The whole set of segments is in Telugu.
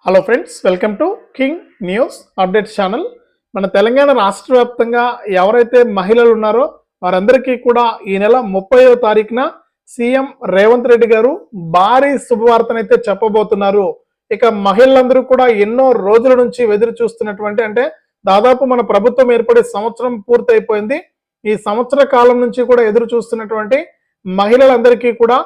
Hello friends, welcome to king news updates channel. మన తెలంగాణ రాష్ట్ర వ్యాప్తంగా ఎవరైతే మహిళలు ఉన్నారో వారందరికీ కూడా ఈ నెల 30వ తారీఖున సీఎం రేవంత్ రెడ్డి గారు భారీ శుభవార్తనైతే చెప్పబోతున్నారు. ఇక మహిళలందరూ కూడా ఎన్నో రోజుల నుంచి ఎదురు చూస్తున్నటువంటి దాదాపు మన ప్రభుత్వం ఏర్పడి సంవత్సరం పూర్తయిపోయింది. ఈ సంవత్సర కాలం నుంచి కూడా ఎదురు చూస్తున్నటువంటి మహిళలందరికీ కూడా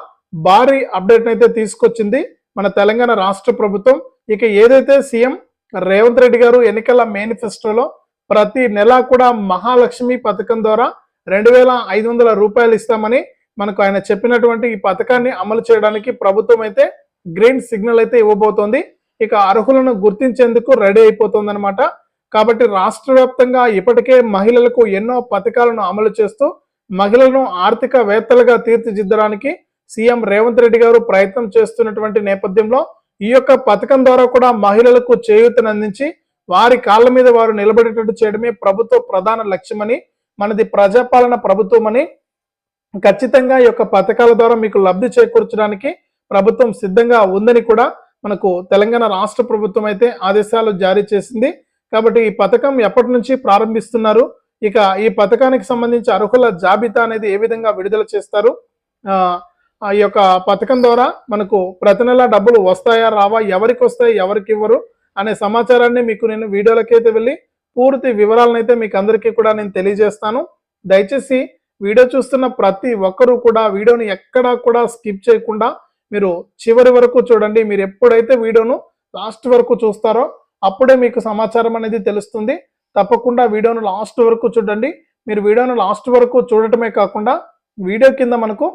భారీ అప్డేట్ అయితే తీసుకొచ్చింది మన తెలంగాణ రాష్ట్ర ప్రభుత్వం. ఇక ఏదైతే సీఎం రేవంత్ రెడ్డి గారు ఎన్నికల మేనిఫెస్టోలో ప్రతి నెల కూడా మహాలక్ష్మి పథకం ద్వారా 2,500 రూపాయలు ఇస్తామని మనకు ఆయన చెప్పినటువంటి ఈ పథకాన్ని అమలు చేయడానికి ప్రభుత్వం అయితే గ్రీన్ సిగ్నల్ అయితే ఇవ్వబోతోంది. ఇక అర్హులను గుర్తించేందుకు రెడీ అయిపోతుంది అనమాట. కాబట్టి రాష్ట్ర వ్యాప్తంగా ఇప్పటికే మహిళలకు ఎన్నో పథకాలను అమలు చేస్తూ మహిళలను ఆర్థికవేత్తలుగా తీర్చిదిద్దడానికి సీఎం రేవంత్ రెడ్డి గారు ప్రయత్నం చేస్తున్నటువంటి నేపథ్యంలో ఈ యొక్క పథకం ద్వారా కూడా మహిళలకు చేయూతను అందించి వారి కాళ్ళ మీద వారు నిలబడేటట్టు చేయడమే ప్రభుత్వ ప్రధాన లక్ష్యమని, మనది ప్రజాపాలన ప్రభుత్వం అని, ఖచ్చితంగా ఈ యొక్క పథకాల ద్వారా మీకు లబ్ధి చేకూర్చడానికి ప్రభుత్వం సిద్ధంగా ఉందని కూడా మనకు తెలంగాణ రాష్ట్ర ప్రభుత్వం అయితే ఆదేశాలు జారీ చేసింది. కాబట్టి ఈ పథకం ఎప్పటి నుంచి ప్రారంభిస్తున్నారు, ఇక ఈ పథకానికి సంబంధించి అర్హుల జాబితా అనేది ఏ విధంగా విడుదల చేస్తారు, ఈ యొక్క పథకం ద్వారా మనకు ప్రతి నెల డబ్బులు వస్తాయా రావా, ఎవరికి వస్తాయి ఎవరికి ఇవ్వరు అనే సమాచారాన్ని మీకు నేను వీడియోలకైతే వెళ్ళి పూర్తి వివరాలను అయితే మీకు అందరికీ కూడా నేను తెలియజేస్తాను. దయచేసి వీడియో చూస్తున్న ప్రతి ఒక్కరూ కూడా వీడియోని ఎక్కడా కూడా స్కిప్ చేయకుండా మీరు చివరి వరకు చూడండి. మీరు ఎప్పుడైతే వీడియోను లాస్ట్ వరకు చూస్తారో అప్పుడే మీకు సమాచారం అనేది తెలుస్తుంది. తప్పకుండా వీడియోను లాస్ట్ వరకు చూడండి. మీరు వీడియోను లాస్ట్ వరకు చూడటమే కాకుండా వీడియో కింద మనకు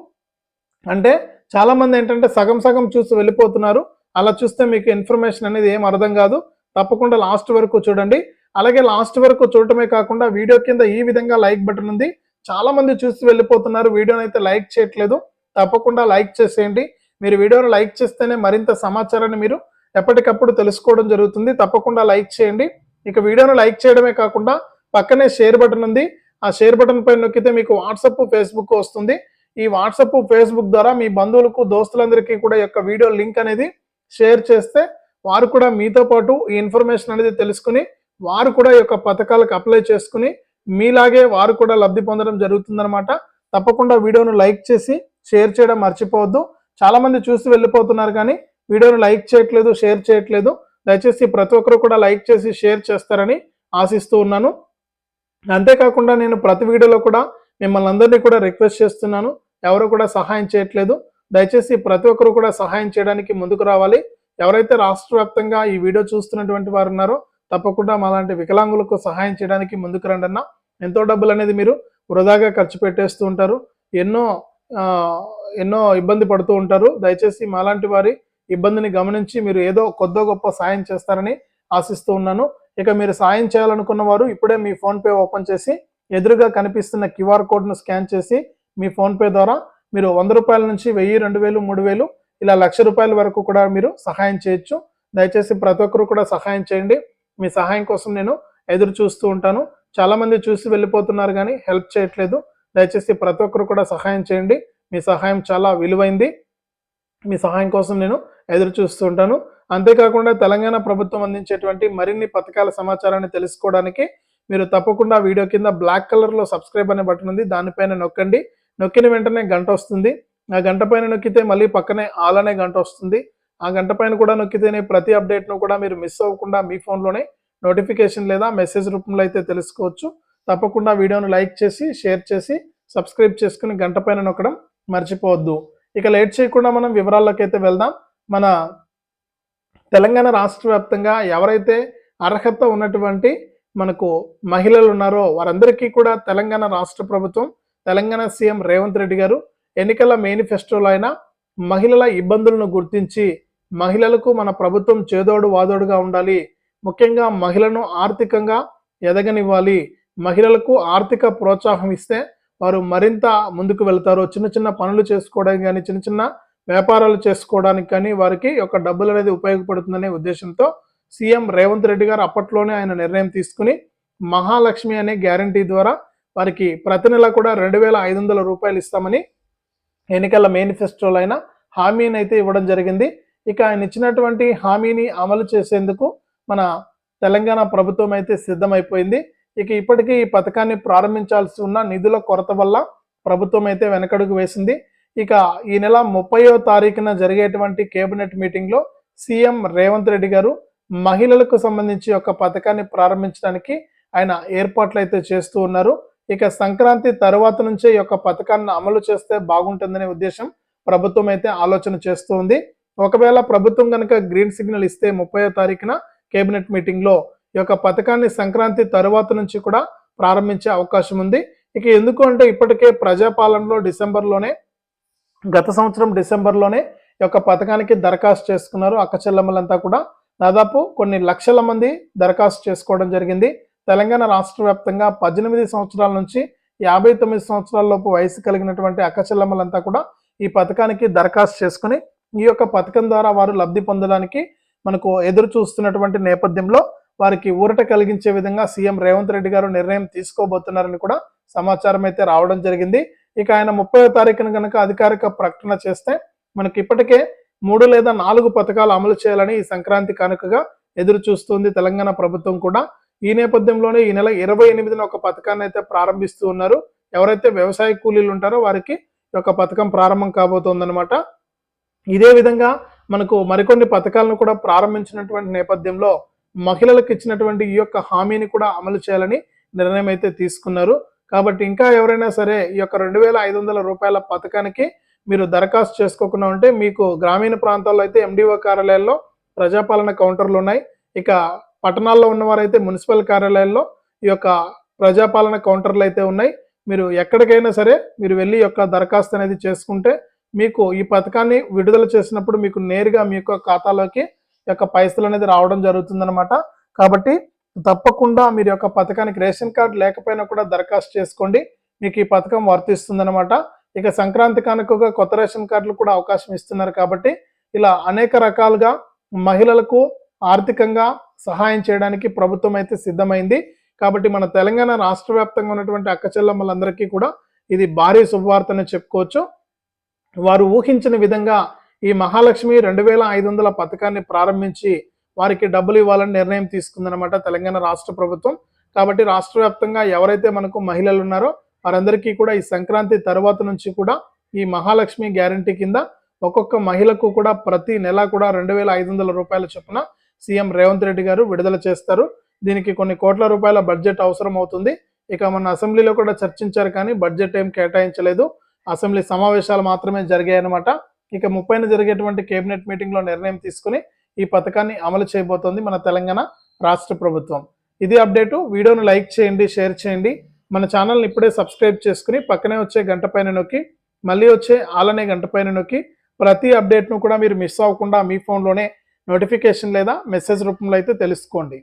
చాలా మంది ఏంటంటే సగం సగం చూసి వెళ్ళిపోతున్నారు. అలా చూస్తే మీకు ఇన్ఫర్మేషన్ అనేది ఏం అర్థం కాదు. తప్పకుండా లాస్ట్ వరకు చూడండి. అలాగే లాస్ట్ వరకు చూడటమే కాకుండా వీడియో కింద ఈ విధంగా లైక్ బటన్ ఉంది. చాలా మంది చూసి వెళ్ళిపోతున్నారు, వీడియోని అయితే లైక్ చేయట్లేదు. తప్పకుండా లైక్ చేసేయండి. మీరు వీడియోను లైక్ చేస్తేనే మరింత సమాచారాన్ని మీరు ఎప్పటికప్పుడు తెలుసుకోవడం జరుగుతుంది. తప్పకుండా లైక్ చేయండి. ఇక వీడియోను లైక్ చేయడమే కాకుండా పక్కనే షేర్ బటన్ ఉంది. ఆ షేర్ బటన్ పైన నొక్కితే మీకు వాట్సాప్, ఫేస్బుక్ వస్తుంది. ఈ వాట్సాప్, ఫేస్బుక్ ద్వారా మీ బంధువులకు, దోస్తులందరికీ కూడా ఈ యొక్క వీడియో లింక్ అనేది షేర్ చేస్తే వారు కూడా మీతో పాటు ఈ ఇన్ఫర్మేషన్ అనేది తెలుసుకుని వారు కూడా ఈ యొక్క పథకాలకు అప్లై చేసుకుని మీలాగే వారు కూడా లబ్ధి పొందడం జరుగుతుందన్నమాట. తప్పకుండా వీడియోను లైక్ చేసి షేర్ చేయడం మర్చిపోవద్దు. చాలా మంది చూసి వెళ్ళిపోతున్నారు కానీ వీడియోను లైక్ చేయట్లేదు, షేర్ చేయట్లేదు. దయచేసి ప్రతి ఒక్కరు కూడా లైక్ చేసి షేర్ చేస్తారని ఆశిస్తూ ఉన్నాను. అంతేకాకుండా నేను ప్రతి వీడియోలో కూడా మిమ్మల్ని అందరినీ కూడా రిక్వెస్ట్ చేస్తున్నాను, ఎవరు కూడా సహాయం చేయట్లేదు. దయచేసి ప్రతి ఒక్కరు కూడా సహాయం చేయడానికి ముందుకు రావాలి. ఎవరైతే రాష్ట్ర వ్యాప్తంగా ఈ వీడియో చూస్తున్నటువంటి వారు ఉన్నారో తప్పకుండా మాలాంటి వికలాంగులకు సహాయం చేయడానికి ముందుకు రండి అన్న. ఎంతో డబ్బులు అనేది మీరు వృధాగా ఖర్చు పెట్టేస్తూ ఉంటారు, ఎన్నో ఇబ్బంది పడుతూ ఉంటారు. దయచేసి మాలాంటి వారి ఇబ్బందిని గమనించి మీరు ఏదో కొద్దో గొప్ప సాయం చేస్తారని ఆశిస్తూ ఉన్నాను. ఇక మీరు సాయం చేయాలనుకున్న వారు ఇప్పుడే మీ ఫోన్పే ఓపెన్ చేసి ఎదురుగా కనిపిస్తున్న క్యూఆర్ కోడ్ను స్కాన్ చేసి మీ ఫోన్పే ద్వారా మీరు 100 రూపాయల నుంచి 1000, 2000, 3000 ఇలా 1,00,000 రూపాయల వరకు కూడా మీరు సహాయం చేయొచ్చు. దయచేసి ప్రతి ఒక్కరు కూడా సహాయం చేయండి. మీ సహాయం కోసం నేను ఎదురు చూస్తూ ఉంటాను. చాలా మంది చూసి వెళ్ళిపోతున్నారు కానీ హెల్ప్ చేయట్లేదు. దయచేసి ప్రతి ఒక్కరు కూడా సహాయం చేయండి. మీ సహాయం చాలా విలువైంది. మీ సహాయం కోసం నేను ఎదురు చూస్తూ ఉంటాను. అంతేకాకుండా తెలంగాణ ప్రభుత్వం అందించేటువంటి మరిన్ని పథకాల సమాచారాన్ని తెలుసుకోవడానికి మీరు తప్పకుండా వీడియో కింద బ్లాక్ కలర్లో సబ్స్క్రైబ్ అనే బటన్ ఉంది, దానిపైన నొక్కండి. నొక్కిన వెంటనే గంట వస్తుంది. ఆ గంట పైన నొక్కితే మళ్ళీ పక్కనే ఆల్ అనే గంట వస్తుంది. ఆ గంట పైన కూడా నొక్కితేనే ప్రతి అప్డేట్ను కూడా మీరు మిస్ అవ్వకుండా మీ ఫోన్లోనే నోటిఫికేషన్ లేదా మెసేజ్ రూపంలో అయితే తెలుసుకోవచ్చు. తప్పకుండా వీడియోను లైక్ చేసి షేర్ చేసి సబ్స్క్రైబ్ చేసుకుని గంట పైన నొక్కడం మర్చిపోవద్దు. ఇక లేట్ చేయకుండా మనం వివరాల్లోకి అయితే వెళ్దాం. మన తెలంగాణ రాష్ట్ర వ్యాప్తంగా ఎవరైతే అర్హత ఉన్నటువంటి మనకు మహిళలు ఉన్నారో వారందరికీ కూడా తెలంగాణ రాష్ట్ర ప్రభుత్వం, తెలంగాణ సీఎం రేవంత్ రెడ్డి గారు ఎన్నికల మేనిఫెస్టోలో అయినా మహిళల ఇబ్బందులను గుర్తించి మహిళలకు మన ప్రభుత్వం చేదోడు వాదోడుగా ఉండాలి, ముఖ్యంగా మహిళను ఆర్థికంగా ఎదగనివ్వాలి, మహిళలకు ఆర్థిక ప్రోత్సాహం ఇస్తే వారు మరింత ముందుకు వెళ్తారు. చిన్న చిన్న పనులు చేసుకోవడానికి కానీ, చిన్న చిన్న వ్యాపారాలు చేసుకోవడానికి కానీ వారికి ఒక డబ్బులు అనేది ఉపయోగపడుతుందనే ఉద్దేశంతో సీఎం రేవంత్ రెడ్డి గారు అప్పట్లోనే ఆయన నిర్ణయం తీసుకుని మహాలక్ష్మి అనే గ్యారంటీ ద్వారా వారికి ప్రతి నెల కూడా 2,500 రూపాయలు ఇస్తామని ఎన్నికల మేనిఫెస్టోలో అయినా హామీని అయితే ఇవ్వడం జరిగింది. ఇక ఆయన ఇచ్చినటువంటి హామీని అమలు చేసేందుకు మన తెలంగాణ ప్రభుత్వం అయితే సిద్ధమైపోయింది. ఇక ఇప్పటికీ ఈ పథకాన్ని ప్రారంభించాల్సి ఉన్న నిధుల కొరత వల్ల ప్రభుత్వం అయితే వెనకడుగు వేసింది. ఇక ఈ నెల 30వ తారీఖున జరిగేటువంటి కేబినెట్ మీటింగ్లో సీఎం రేవంత్ రెడ్డి గారు మహిళలకు సంబంధించి ఒక పథకాన్ని ప్రారంభించడానికి ఆయన ఏర్పాట్లు అయితే చేస్తూ ఉన్నారు. ఇక సంక్రాంతి తర్వాత నుంచే ఈ యొక్క పథకాన్ని అమలు చేస్తే బాగుంటుందనే ఉద్దేశం ప్రభుత్వం అయితే ఆలోచన చేస్తూ ఉంది. ఒకవేళ ప్రభుత్వం కనుక గ్రీన్ సిగ్నల్ ఇస్తే 30వ తారీఖున కేబినెట్ మీటింగ్లో ఈ యొక్క పథకాన్ని సంక్రాంతి తరువాత నుంచి కూడా ప్రారంభించే అవకాశం ఉంది. ఇక ఎందుకు అంటే ఇప్పటికే ప్రజాపాలనలో గత సంవత్సరం డిసెంబర్లోనే ఈ యొక్క పథకానికి దరఖాస్తు చేసుకున్నారు. అక్కచెల్లెమ్మలంతా కూడా దాదాపు కొన్ని లక్షల మంది దరఖాస్తు చేసుకోవడం జరిగింది. తెలంగాణ రాష్ట్ర వ్యాప్తంగా 18 సంవత్సరాల నుంచి 59 సంవత్సరాల లోపు వయసు కలిగినటువంటి అక్కచెల్లెమ్మలంతా కూడా ఈ పథకానికి దరఖాస్తు చేసుకుని ఈ యొక్క పథకం ద్వారా వారు లబ్ధి పొందడానికి మనకు ఎదురు చూస్తున్నటువంటి నేపథ్యంలో వారికి ఊరట కలిగించే విధంగా సీఎం రేవంత్ రెడ్డి గారు నిర్ణయం తీసుకోబోతున్నారని కూడా సమాచారం అయితే రావడం జరిగింది. ఇక ఆయన 30వ తారీఖున కనుక అధికారిక ప్రకటన చేస్తే మనకి ఇప్పటికే 3 లేదా 4 పథకాలు అమలు చేయాలని ఈ సంక్రాంతి కానుకగా ఎదురు చూస్తుంది తెలంగాణ ప్రభుత్వం కూడా. ఈ నేపథ్యంలోనే ఈ నెల 28న ఒక పథకాన్ని అయితే ప్రారంభిస్తూ ఉన్నారు. ఎవరైతే వ్యవసాయ కూలీలు ఉంటారో వారికి ఈ యొక్క పథకం ప్రారంభం కాబోతోందనమాట. ఇదే విధంగా మనకు మరికొన్ని పథకాలను కూడా ప్రారంభించినటువంటి నేపథ్యంలో మహిళలకు ఇచ్చినటువంటి ఈ యొక్క హామీని కూడా అమలు చేయాలని నిర్ణయం అయితే తీసుకున్నారు. కాబట్టి ఇంకా ఎవరైనా సరే ఈ యొక్క 2500 రూపాయల పథకానికి మీరు దరఖాస్తు చేసుకోకుండా ఉంటే మీకు గ్రామీణ ప్రాంతాల్లో అయితే ఎండిఓ కార్యాలయాల్లో ప్రజాపాలన కౌంటర్లు ఉన్నాయి. ఇక పట్టణాల్లో ఉన్నవారైతే మున్సిపల్ కార్యాలయాల్లో ఈ యొక్క ప్రజాపాలన కౌంటర్లు అయితే ఉన్నాయి. మీరు ఎక్కడికైనా సరే మీరు వెళ్ళి ఈ యొక్క దరఖాస్తు అనేది చేసుకుంటే మీకు ఈ పథకాన్ని విడుదల చేసినప్పుడు మీకు నేరుగా మీ యొక్క ఖాతాలోకి యొక్క పైసలు అనేది రావడం జరుగుతుందన్నమాట. కాబట్టి తప్పకుండా మీరు యొక్క పథకానికి రేషన్ కార్డు లేకపోయినా కూడా దరఖాస్తు చేసుకోండి. మీకు ఈ పథకం వర్తిస్తుందన్నమాట. ఇక సంక్రాంతి కానుకగా కొత్త రేషన్ కార్డులు కూడా అవకాశం ఇస్తున్నారు. కాబట్టి ఇలా అనేక రకాలుగా మహిళలకు ఆర్థికంగా సహాయం చేయడానికి ప్రభుత్వం అయితే సిద్ధమైంది. కాబట్టి మన తెలంగాణ రాష్ట్ర వ్యాప్తంగా ఉన్నటువంటి అక్కచెల్లమ్మలందరికీ కూడా ఇది భారీ శుభవార్తని చెప్పుకోవచ్చు. వారు ఊహించిన విధంగా ఈ మహాలక్ష్మి 2500 పథకాన్ని ప్రారంభించి వారికి డబ్బులు ఇవ్వాలని నిర్ణయం తీసుకుందనమాట తెలంగాణ రాష్ట్ర ప్రభుత్వం. కాబట్టి రాష్ట్ర వ్యాప్తంగా ఎవరైతే మనకు మహిళలు ఉన్నారో వారందరికీ కూడా ఈ సంక్రాంతి తర్వాత నుంచి కూడా ఈ మహాలక్ష్మి గ్యారంటీ కింద ఒక్కొక్క మహిళకు కూడా ప్రతి నెల కూడా 2500 రూపాయల చొప్పున సీఎం రేవంత్ రెడ్డి గారు విడుదల చేస్తారు. దీనికి కొన్ని కోట్ల రూపాయల బడ్జెట్ అవసరం అవుతుంది. ఇక మన అసెంబ్లీలో కూడా చర్చించారు కానీ బడ్జెట్ ఏం కేటాయించలేదు. అసెంబ్లీ సమావేశాలు మాత్రమే జరిగాయన్నమాట. ఇక 30న జరిగేటువంటి కేబినెట్ మీటింగ్లో నిర్ణయం తీసుకుని ఈ పథకాన్ని అమలు చేయబోతోంది మన తెలంగాణ రాష్ట్ర ప్రభుత్వం. ఇది అప్డేటు. వీడియోను లైక్ చేయండి, షేర్ చేయండి. మన ఛానల్ని ఇప్పుడే సబ్స్క్రైబ్ చేసుకుని పక్కనే వచ్చే గంట పైన నొక్కి మళ్ళీ వచ్చే ఆలనే గంట పైన నొక్కి ప్రతి అప్డేట్ను కూడా మీరు మిస్ అవ్వకుండా మీ ఫోన్లోనే నోటిఫికేషన్ లేదా మెసేజ్ రూపంలో అయితే తెలుసుకోండి.